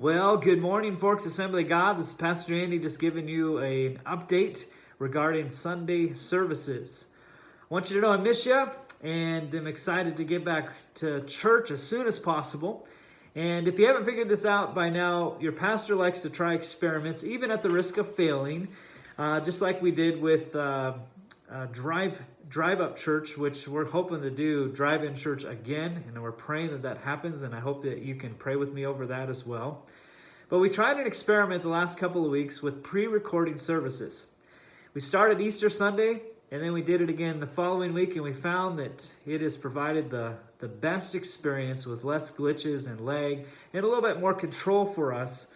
Well, good morning, Forks Assembly of God. This is Pastor Andy just giving you an update regarding Sunday services. I want you to know I miss you and I'm excited to get back to church as soon as possible. And if you haven't figured this out by now, your pastor likes to try experiments, even at the risk of failing, just like we did with drive-up church, which we're hoping to do drive-in church again, and we're praying that that happens, and I hope that you can pray with me over that as well. But we tried an experiment the last couple of weeks with pre-recording services. We started Easter Sunday, and then we did it again the following week, and we found that it has provided the best experience with less glitches and lag, and a little bit more control for us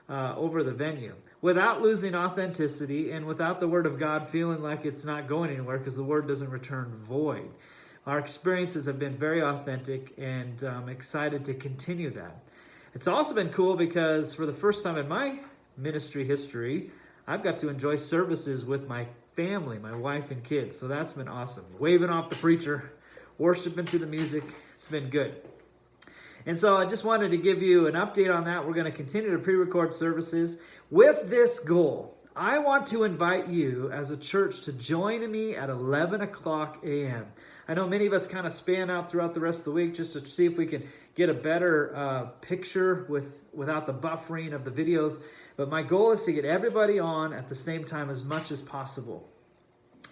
over the venue, without losing authenticity and without the Word of God feeling like it's not going anywhere because the Word doesn't return void. Our experiences have been very authentic, and I'm excited to continue that. It's also been cool because for the first time in my ministry history, I've got to enjoy services with my family, my wife and kids, so that's been awesome. Waving off the preacher, worshiping to the music, it's been good. And so I just wanted to give you an update on that. We're going to continue to pre-record services with this goal. I want to invite you as a church to join me at 11 o'clock a.m. I know many of us kind of span out throughout the rest of the week just to see if we can get a better picture without the buffering of the videos. But my goal is to get everybody on at the same time as much as possible.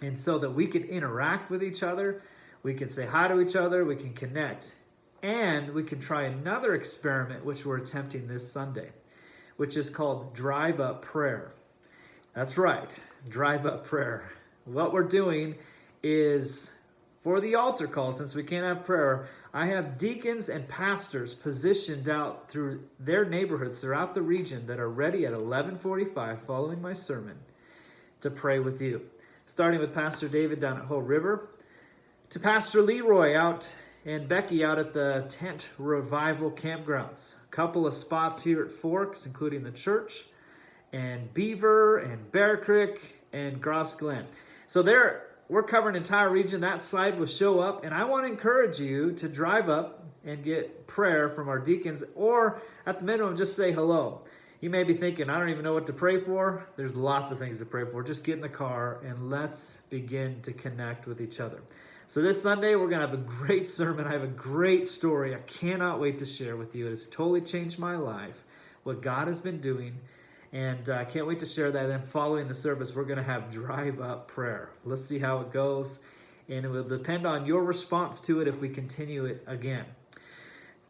And so that we can interact with each other, we can say hi to each other, we can connect. And we can try another experiment, which we're attempting this Sunday, which is called drive-up prayer. That's right, drive-up prayer. What we're doing is, for the altar call, since we can't have prayer, I have deacons and pastors positioned out through their neighborhoods throughout the region that are ready at 11:45 following my sermon to pray with you. Starting with Pastor David down at Whole River, to Pastor Leroy out and Becky out at the Tent Revival Campgrounds. A couple of spots here at Forks, including the church, and Beaver, and Bear Creek, and Gross Glen. So we're covering an entire region. That slide will show up, and I want to encourage you to drive up and get prayer from our deacons, or at the minimum, just say hello. You may be thinking, I don't even know what to pray for. There's lots of things to pray for. Just get in the car, and let's begin to connect with each other. So this Sunday, we're going to have a great sermon. I have a great story I cannot wait to share with you. It has totally changed my life, what God has been doing, and I can't wait to share that. And then following the service, we're going to have drive-up prayer. Let's see how it goes, and it will depend on your response to it if we continue it again.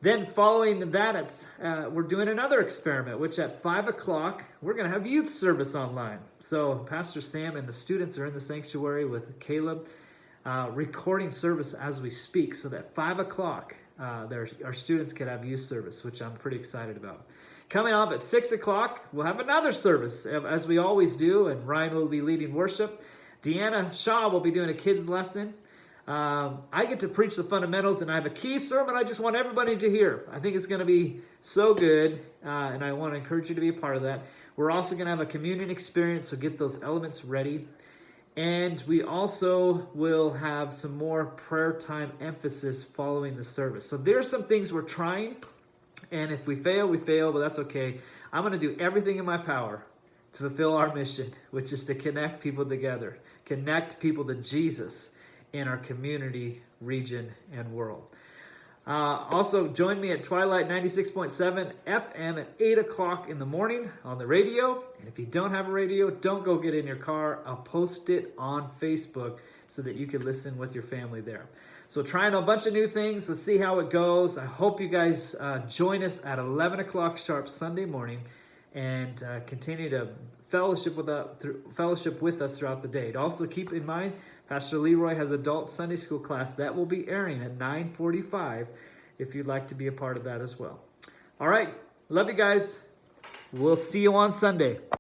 Then following that, we're doing another experiment, which at 5 o'clock, we're going to have youth service online. So Pastor Sam and the students are in the sanctuary with Caleb, recording service as we speak, so that 5 o'clock our students can have youth service, which I'm pretty excited about. Coming up at 6 o'clock, we'll have another service, as we always do, and Ryan will be leading worship. Deanna Shaw will be doing a kids lesson. I get to preach the fundamentals, and I have a key sermon I just want everybody to hear. I think it's going to be so good, and I want to encourage you to be a part of that. We're also going to have a communion experience, so get those elements ready. And we also will have some more prayer time emphasis following the service. So there's some things we're trying, and if we fail, we fail, but that's okay. I'm going to do everything in my power to fulfill our mission, which is to connect people together, connect people to Jesus in our community, region, and world. Also, join me at Twilight 96.7 FM at 8 o'clock in the morning on the radio. And if you don't have a radio, don't go get in your car. I'll post it on Facebook so that you can listen with your family there. So trying a bunch of new things. Let's see how it goes. I hope you guys join us at 11 o'clock sharp Sunday morning and continue to fellowship with us throughout the day. Also keep in mind, Pastor Leroy has adult Sunday school class that will be airing at 9:45 if you'd like to be a part of that as well. All right. Love you guys. We'll see you on Sunday.